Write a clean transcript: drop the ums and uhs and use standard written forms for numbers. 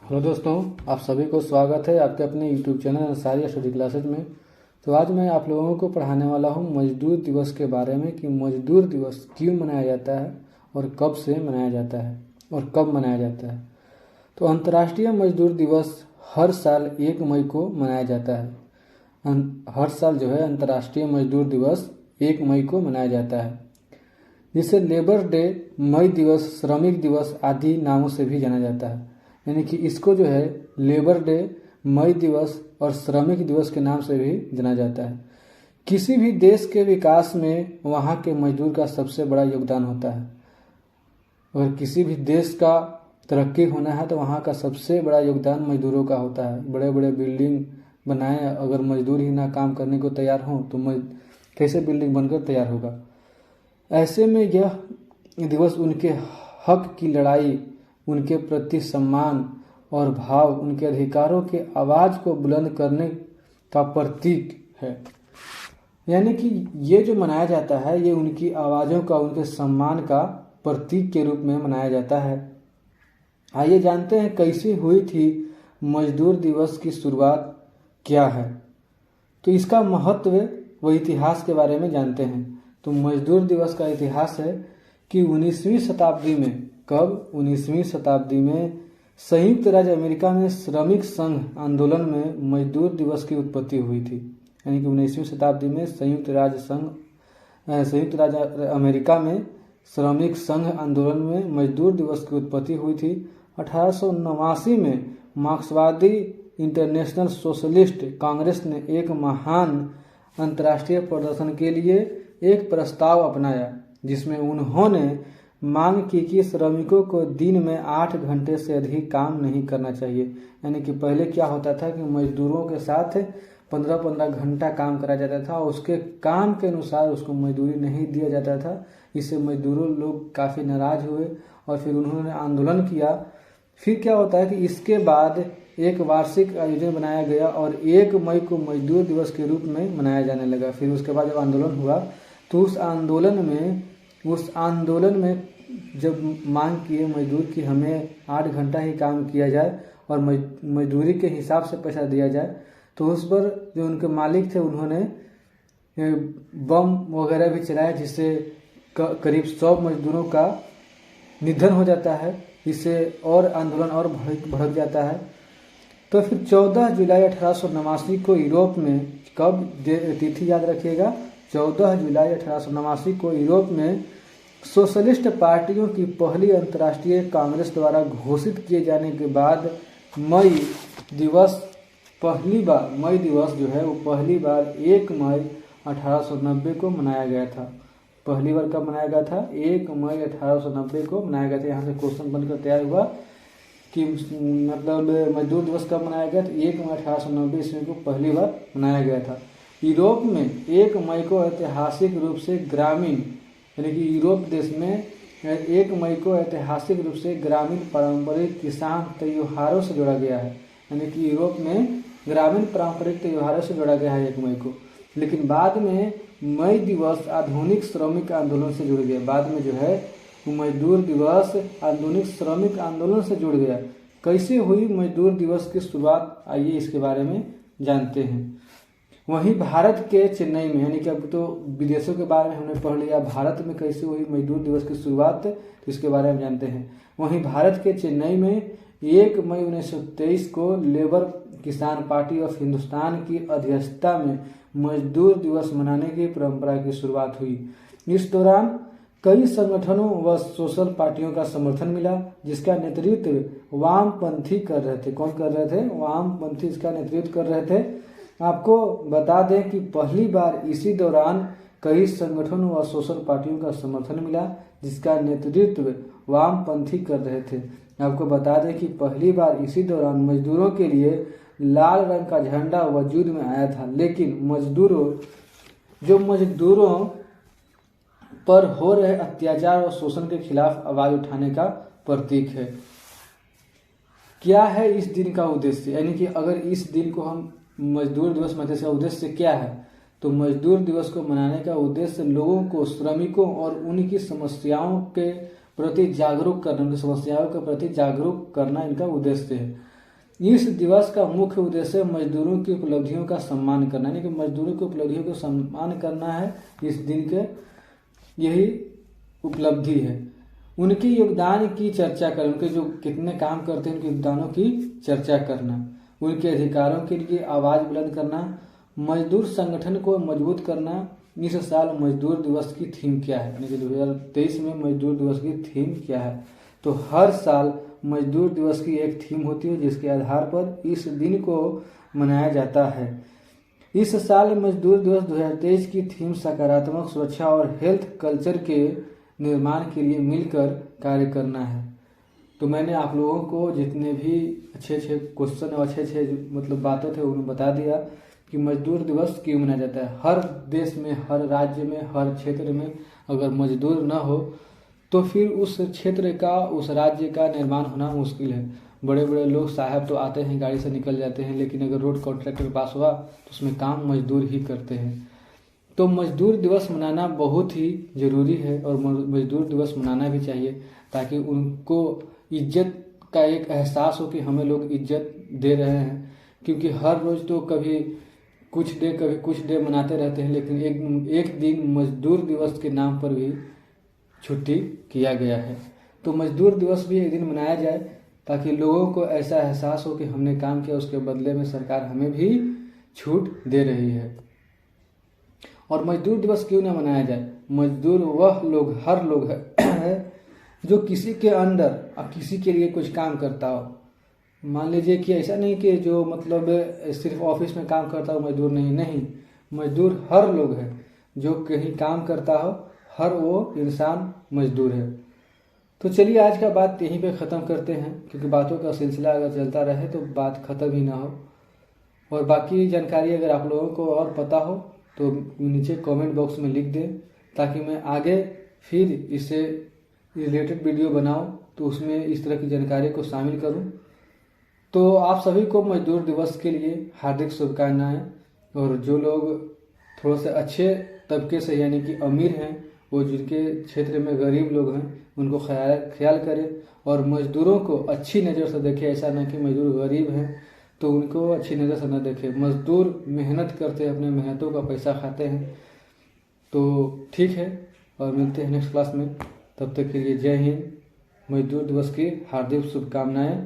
Hello दोस्तों, आप सभी को स्वागत है आपके अपने YouTube channel Ansari study classes में। तो आज मैं आप लोगों को पढ़ाने वाला हूं मजदूर दिवस के बारे में कि मजदूर दिवस क्यों मनाया जाता है और कब से मनाया जाता है और कब मनाया जाता है। तो अंतर्राष्ट्रीय मजदूर दिवस हर साल 1 मई को मनाया जाता है। हर साल जो है अंतर्राष्ट्रीय मजदूर दिवस 1 मई को मनाया जाता है, जिसे लेबर डे, मई दिवस, श्रमिक दिवस आदि नामों से भी जाना जाता है। यानी कि इसको जो है लेबर डे, मई दिवस और श्रमिक दिवस के नाम से भी जाना जाता है। किसी भी देश के विकास में वहाँ के मजदूर का सबसे बड़ा योगदान होता है। अगर किसी भी देश का तरक्की होना है तो वहाँ का सबसे बड़ा योगदान मजदूरों का होता है। बड़े बड़े बिल्डिंग बनाए, अगर मजदूर ही ना काम करने को तैयार हों तो कैसे बिल्डिंग बनकर तैयार होगा। ऐसे में यह दिवस उनके हक की लड़ाई, उनके प्रति सम्मान और भाव, उनके अधिकारों के आवाज़ को बुलंद करने का प्रतीक है। यानी कि ये जो मनाया जाता है ये उनकी आवाज़ों का, उनके सम्मान का प्रतीक के रूप में मनाया जाता है। आइए जानते हैं कैसे हुई थी मजदूर दिवस की शुरुआत क्या है। तो इसका महत्व व इतिहास के बारे में जानते हैं। तो मजदूर दिवस का इतिहास है कि 19वीं शताब्दी में, कब 19वीं शताब्दी में संयुक्त राज्य अमेरिका में श्रमिक संघ आंदोलन में मजदूर दिवस की उत्पत्ति हुई थी। यानी कि 19वीं शताब्दी में संयुक्त राज्य अमेरिका में श्रमिक संघ आंदोलन में मजदूर दिवस की उत्पत्ति हुई थी। 1889 में मार्क्सवादी इंटरनेशनल सोशलिस्ट कांग्रेस ने एक महान अंतर्राष्ट्रीय प्रदर्शन के लिए एक प्रस्ताव अपनाया, जिसमें उन्होंने मांग की कि श्रमिकों को दिन में 8 घंटे से अधिक काम नहीं करना चाहिए। यानी कि पहले क्या होता था कि मजदूरों के साथ 15-15 घंटा काम करा जाता था और उसके काम के अनुसार उसको मजदूरी नहीं दिया जाता था। इससे मजदूरों लोग काफ़ी नाराज हुए और फिर उन्होंने आंदोलन किया। फिर क्या होता है कि इसके बाद एक वार्षिक आयोजन बनाया गया और 1 मई को मजदूर दिवस के रूप में मनाया जाने लगा। फिर उसके बाद जब आंदोलन हुआ तो उस आंदोलन में जब मांग किए मजदूर कि हमें 8 घंटा ही काम किया जाए और मजदूरी के हिसाब से पैसा दिया जाए, तो उस पर जो उनके मालिक थे उन्होंने बम वगैरह भी चलाया, जिससे करीब 100 मजदूरों का निधन हो जाता है। इससे और आंदोलन और भड़क जाता है। तो फिर 14 जुलाई 1889 को यूरोप में, कब तिथि याद रखिएगा, 14 जुलाई 1889 को यूरोप में सोशलिस्ट पार्टियों की पहली अंतर्राष्ट्रीय कांग्रेस द्वारा घोषित किए जाने के बाद मई दिवस जो है वो पहली बार 1 मई 1890 को मनाया गया था। पहली बार कब मनाया गया था? 1 मई 1890 को मनाया गया था। यहाँ से क्वेश्चन बनकर तैयार हुआ कि मतलब मजदूर दिवस कब मनाया गया? तो 1 मई 1890 ईस्वी को पहली बार मनाया गया था। यूरोप में 1 मई को ऐतिहासिक रूप से ग्रामीण, यानी कि यूरोप देश में 1 मई को ऐतिहासिक रूप से ग्रामीण पारंपरिक किसान त्योहारों से जोड़ा गया है। यानी कि यूरोप में ग्रामीण पारंपरिक त्योहारों से जोड़ा गया है 1 मई को। लेकिन बाद में मई दिवस आधुनिक श्रमिक आंदोलन से जुड़ गया। बाद में जो है मजदूर दिवस आधुनिक श्रमिक आंदोलन से जुड़ गया। कैसे हुई मजदूर दिवस की शुरुआत, आइए इसके बारे में जानते हैं। वहीं भारत के चेन्नई में, यानी कि अब तो विदेशों के बारे में हमने पढ़ लिया, भारत में कैसे हुई मजदूर दिवस की शुरुआत, तो इसके बारे में जानते हैं। वहीं भारत के चेन्नई में 1 मई 1923 को लेबर किसान पार्टी ऑफ हिंदुस्तान की अध्यक्षता में मजदूर दिवस मनाने की परंपरा की शुरुआत हुई। इस दौरान कई संगठनों व सोशल पार्टियों का समर्थन मिला, जिसका नेतृत्व वामपंथी कर रहे थे। कौन कर रहे थे? वामपंथी इसका नेतृत्व कर रहे थे। आपको बता दें कि पहली बार इसी दौरान कई संगठनों व सोशल पार्टियों का समर्थन मिला, जिसका नेतृत्व वामपंथी कर रहे थे। आपको बता दें कि पहली बार इसी दौरान मजदूरों के लिए लाल रंग का झंडा वजूद में आया था। लेकिन मजदूरों पर हो रहे अत्याचार और शोषण के खिलाफ आवाज उठाने का प्रतीक है। क्या है इस दिन का उद्देश्य? यानी कि अगर इस दिन को हम मजदूर दिवस मनाने का उद्देश्य क्या है? तो मजदूर दिवस को मनाने का उद्देश्य लोगों को, श्रमिकों और उनकी समस्याओं के प्रति जागरूक करना, उनकी समस्याओं के प्रति जागरूक करना इनका उद्देश्य है। इस दिवस का मुख्य उद्देश्य मजदूरों की उपलब्धियों का सम्मान करना, यानी कि मजदूरों की उपलब्धियों को सम्मान करना है। इस दिन के यही उपलब्धि है। उनके योगदान की चर्चा करना, उनके जो कितने काम करते हैं उनके योगदानों की चर्चा करना, उनके अधिकारों के लिए आवाज़ बुलंद करना, मजदूर संगठन को मजबूत करना। इस साल मजदूर दिवस की थीम क्या है, यानी कि 2023 में मजदूर दिवस की थीम क्या है। तो हर साल मजदूर दिवस की एक थीम होती है जिसके आधार पर इस दिन को मनाया जाता है। इस साल मजदूर दिवस 2023 की थीम सकारात्मक सुरक्षा और हेल्थ कल्चर के निर्माण के लिए मिलकर कार्य करना है। तो मैंने आप लोगों को जितने भी अच्छे क्वेश्चन और अच्छे मतलब बातें थे उन्हें बता दिया कि मजदूर दिवस क्यों मनाया जाता है। हर देश में, हर राज्य में, हर क्षेत्र में अगर मजदूर न हो तो फिर उस क्षेत्र का, उस राज्य का निर्माण होना मुश्किल है। बड़े बड़े लोग साहब तो आते हैं, गाड़ी से निकल जाते हैं, लेकिन अगर रोड कॉन्ट्रैक्टर पास हुआ तो उसमें काम मजदूर ही करते हैं। तो मजदूर दिवस मनाना बहुत ही ज़रूरी है और मजदूर दिवस मनाना भी चाहिए ताकि उनको इज्जत का एक एहसास हो कि हमें लोग इज्जत दे रहे हैं। क्योंकि हर रोज़ तो कभी कुछ डे मनाते रहते हैं, लेकिन एक दिन मजदूर दिवस के नाम पर भी छुट्टी किया गया है। तो मजदूर दिवस भी एक दिन मनाया जाए ताकि लोगों को ऐसा एहसास हो कि हमने काम किया, उसके बदले में सरकार हमें भी छूट दे रही है। और मजदूर दिवस क्यों ना मनाया जाए? मजदूर वह लोग, हर लोग है जो किसी के अंडर और किसी के लिए कुछ काम करता हो। मान लीजिए कि ऐसा नहीं कि जो मतलब सिर्फ ऑफिस में काम करता हो मजदूर नहीं, मजदूर हर लोग है जो कहीं काम करता हो, हर वो इंसान मजदूर है। तो चलिए आज का बात यहीं पे ख़त्म करते हैं, क्योंकि बातों का सिलसिला अगर चलता रहे तो बात ख़त्म ही ना हो। और बाकी जानकारी अगर आप लोगों को और पता हो तो नीचे कमेंट बॉक्स में लिख दें ताकि मैं आगे फिर इससे रिलेटेड वीडियो बनाऊं तो उसमें इस तरह की जानकारी को शामिल करूं। तो आप सभी को मजदूर दिवस के लिए हार्दिक शुभकामनाएं। और जो लोग थोड़ा से अच्छे तबके से यानी कि अमीर हैं, वो जिनके क्षेत्र में गरीब लोग हैं उनको ख्याल करें और मजदूरों को अच्छी नज़र से देखें। ऐसा ना कि मजदूर गरीब हैं तो उनको अच्छी नज़र से न देखें। मजदूर मेहनत करते हैं, अपने मेहनतों का पैसा खाते हैं। तो ठीक है, और मिलते हैं नेक्स्ट क्लास में। तब तक के लिए जय हिंद। मजदूर दिवस की हार्दिक शुभकामनाएं।